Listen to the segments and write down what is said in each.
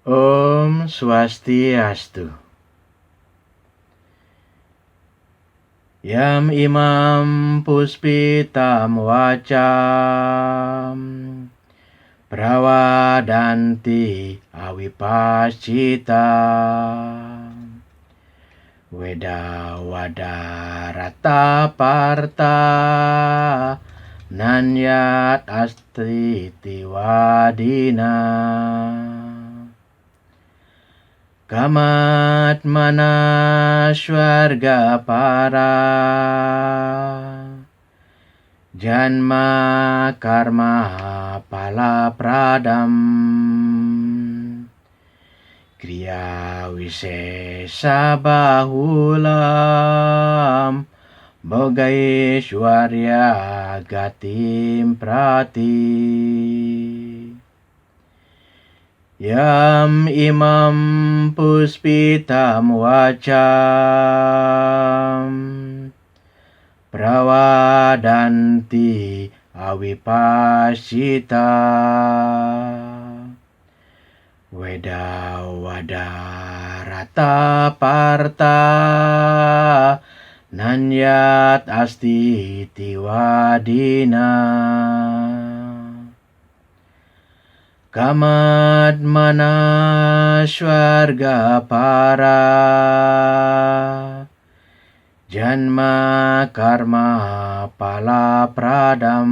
Om Swastiastu. Yam imam puspitam wacam prawadanti awipascita Weda wadarata parta nanyat astriti wadina Kamat manaswarga para Janma karma pala pradam Kriya wisesa bahulam Bogaishwarya gatim prati Yam imam puspitam wacam prawadanti awipascita Weda wadarata parta nanyat asti tiwadina Kamat manaswarga para Janma karma pala pradam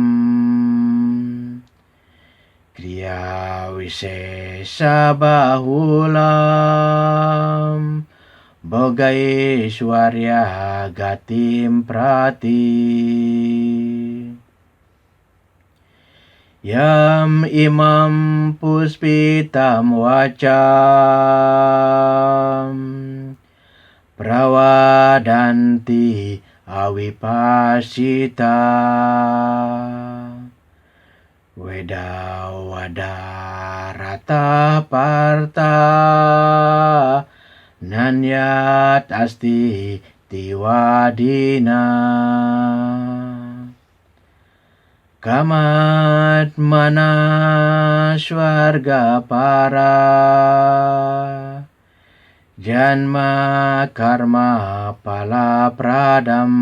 Kriya wisesa bahulam Bogaishwarya gatim prati Yam imam puspitam wacam prawadanti awipascita Weda wadarata parta nanyat asti tiwadina Kamat manaswarga para Janma karma pala pradam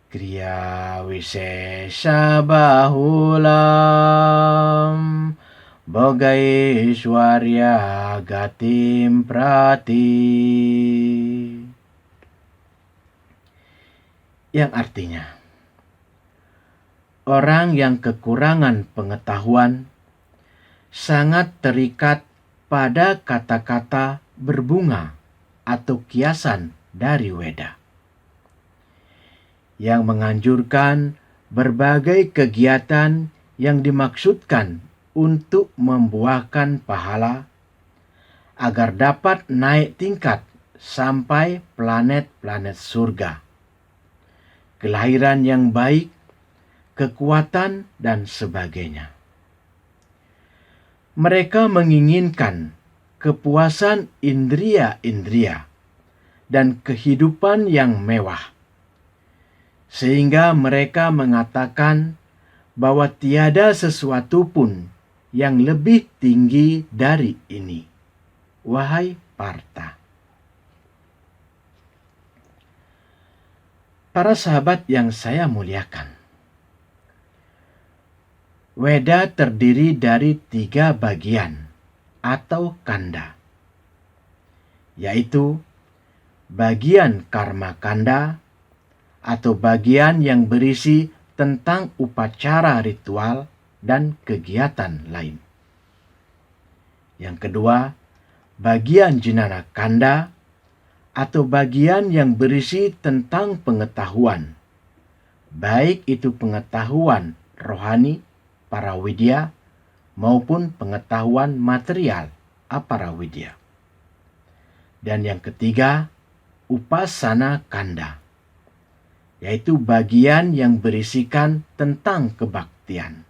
Kriya wisesa bahulam Bogaishwarya gatim prati Yang artinya orang yang kekurangan pengetahuan sangat terikat pada kata-kata berbunga atau kiasan dari Weda yang menganjurkan berbagai kegiatan yang dimaksudkan untuk membuahkan pahala agar dapat naik tingkat sampai planet-planet surga, kelahiran yang baik, kekuatan, dan sebagainya. Mereka menginginkan kepuasan indria-indria dan kehidupan yang mewah, sehingga mereka mengatakan bahwa tiada sesuatu pun yang lebih tinggi dari ini. Wahai Partha. Para sahabat yang saya muliakan, Weda terdiri dari 3 bagian atau kanda, yaitu bagian karma kanda atau bagian yang berisi tentang upacara ritual dan kegiatan lain. Yang kedua, bagian jnana kanda atau bagian yang berisi tentang pengetahuan, baik itu pengetahuan rohani para widya maupun pengetahuan material apara widya. Dan yang ketiga, upasana kanda, yaitu bagian yang berisikan tentang kebaktian.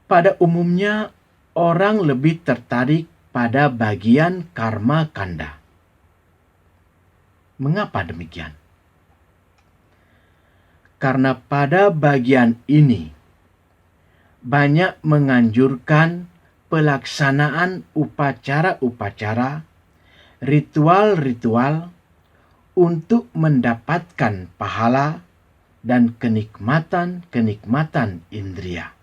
Pada umumnya, orang lebih tertarik pada bagian karma kanda. Mengapa demikian? Karena pada bagian ini banyak menganjurkan pelaksanaan upacara-upacara, ritual-ritual untuk mendapatkan pahala dan kenikmatan-kenikmatan indria.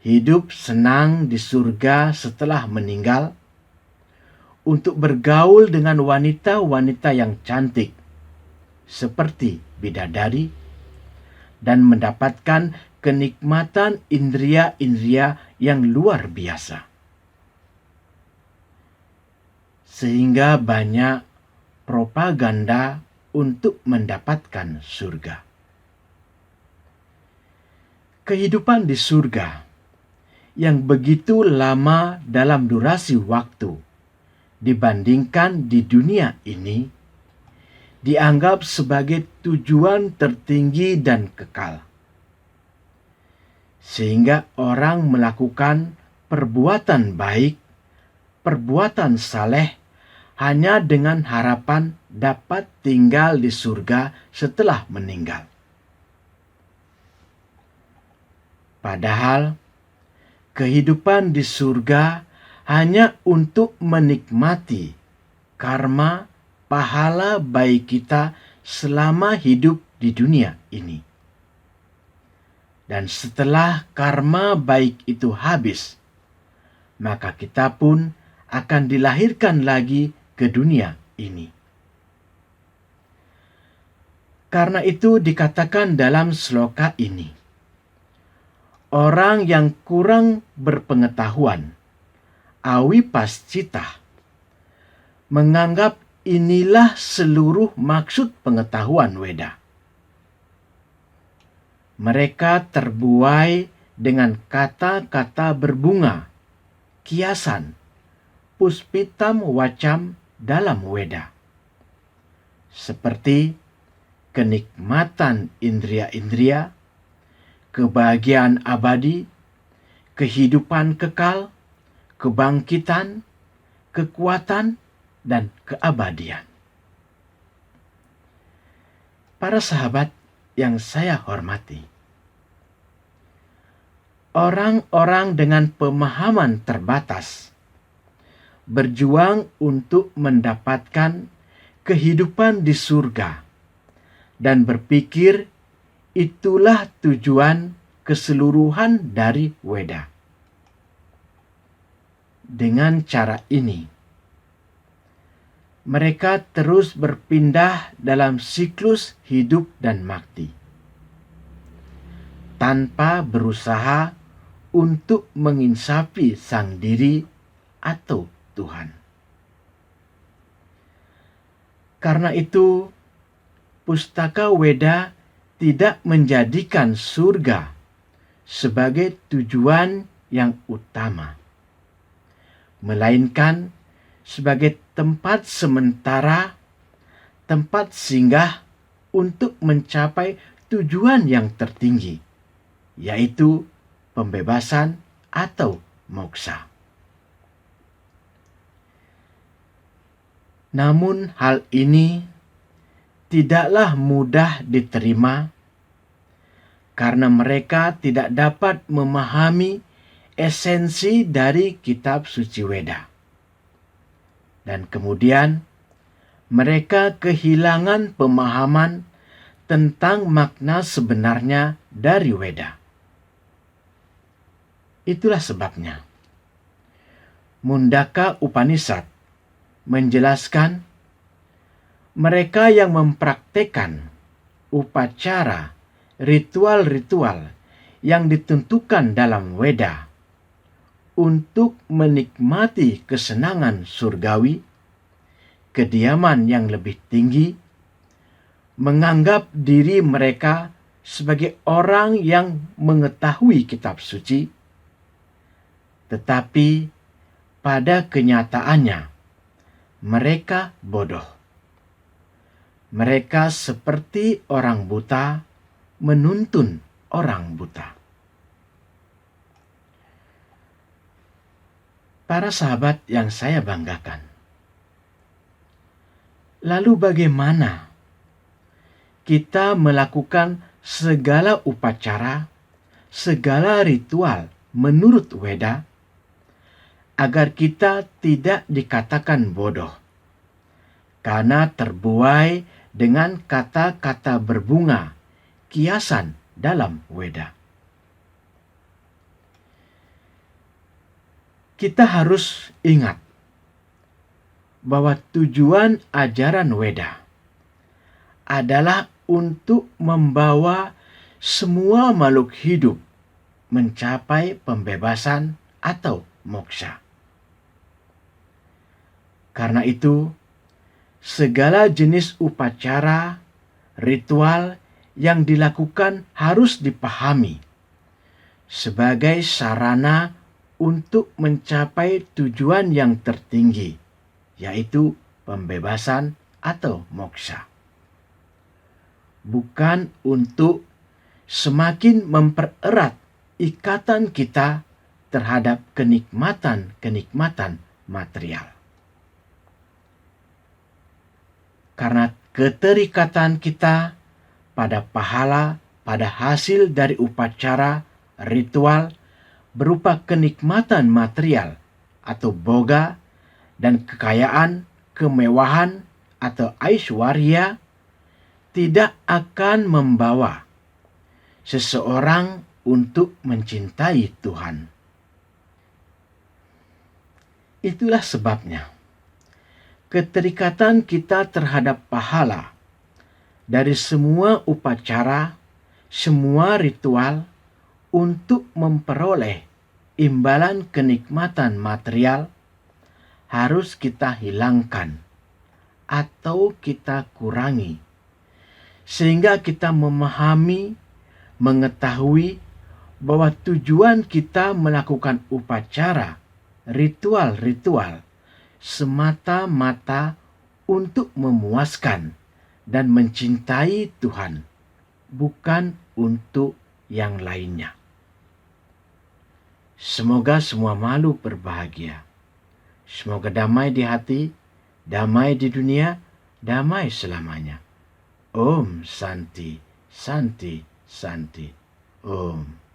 Hidup senang di surga setelah meninggal, untuk bergaul dengan wanita-wanita yang cantik seperti bidadari, dan mendapatkan kenikmatan indria-indria yang luar biasa. Sehingga banyak propaganda untuk mendapatkan surga. Kehidupan di surga yang begitu lama dalam durasi waktu dibandingkan di dunia ini dianggap sebagai tujuan tertinggi dan kekal. Sehingga orang melakukan perbuatan baik, perbuatan saleh hanya dengan harapan dapat tinggal di surga setelah meninggal. Padahal kehidupan di surga hanya untuk menikmati karma pahala baik kita selama hidup di dunia ini. Dan setelah karma baik itu habis, maka kita pun akan dilahirkan lagi ke dunia ini. Karena itu dikatakan dalam sloka ini, orang yang kurang berpengetahuan, awipascita, menganggap inilah seluruh maksud pengetahuan Weda. Mereka terbuai dengan kata-kata berbunga, kiasan, puspitam wacam dalam Weda. Seperti kenikmatan indria-indria, kebahagiaan abadi, kehidupan kekal, kebangkitan, kekuatan, dan keabadian. Para sahabat yang saya hormati, orang-orang dengan pemahaman terbatas berjuang untuk mendapatkan kehidupan di surga dan berpikir itulah tujuan keseluruhan dari Weda. Dengan cara ini, mereka terus berpindah dalam siklus hidup dan mati, tanpa berusaha untuk menginsafi sang diri atau Tuhan. Karena itu, Pustaka Weda tidak menjadikan surga sebagai tujuan yang utama, melainkan sebagai tempat sementara, tempat singgah untuk mencapai tujuan yang tertinggi, yaitu pembebasan atau moksa. Namun hal ini tidaklah mudah diterima karena mereka tidak dapat memahami esensi dari kitab suci Weda. Dan kemudian mereka kehilangan pemahaman tentang makna sebenarnya dari Weda. Itulah sebabnya Mundaka Upanishad menjelaskan mereka yang mempraktekkan upacara, ritual-ritual yang ditentukan dalam Weda untuk menikmati kesenangan surgawi, kediaman yang lebih tinggi, menganggap diri mereka sebagai orang yang mengetahui kitab suci, tetapi pada kenyataannya mereka bodoh. Mereka seperti orang buta menuntun orang buta. Para sahabat yang saya banggakan, lalu bagaimana kita melakukan segala upacara, segala ritual menurut Weda, agar kita tidak dikatakan bodoh, karena terbuai dengan kata-kata berbunga, kiasan dalam Weda. Kita harus ingat bahwa tujuan ajaran Weda adalah untuk membawa semua makhluk hidup mencapai pembebasan atau moksha. Karena itu, segala jenis upacara, ritual yang dilakukan harus dipahami sebagai sarana untuk mencapai tujuan yang tertinggi, yaitu pembebasan atau moksha. Bukan untuk semakin mempererat ikatan kita terhadap kenikmatan-kenikmatan material. Karena keterikatan kita pada pahala, pada hasil dari upacara, ritual, berupa kenikmatan material atau boga dan kekayaan, kemewahan atau aishwarya, tidak akan membawa seseorang untuk mencintai Tuhan. Itulah sebabnya keterikatan kita terhadap pahala dari semua upacara, semua ritual untuk memperoleh imbalan kenikmatan material harus kita hilangkan atau kita kurangi, sehingga kita memahami, mengetahui bahwa tujuan kita melakukan upacara, ritual-ritual semata-mata untuk memuaskan dan mencintai Tuhan, bukan untuk yang lainnya. Semoga semua makhluk berbahagia. Semoga damai di hati, damai di dunia, damai selamanya. Om Santi, Santi, Santi. Om.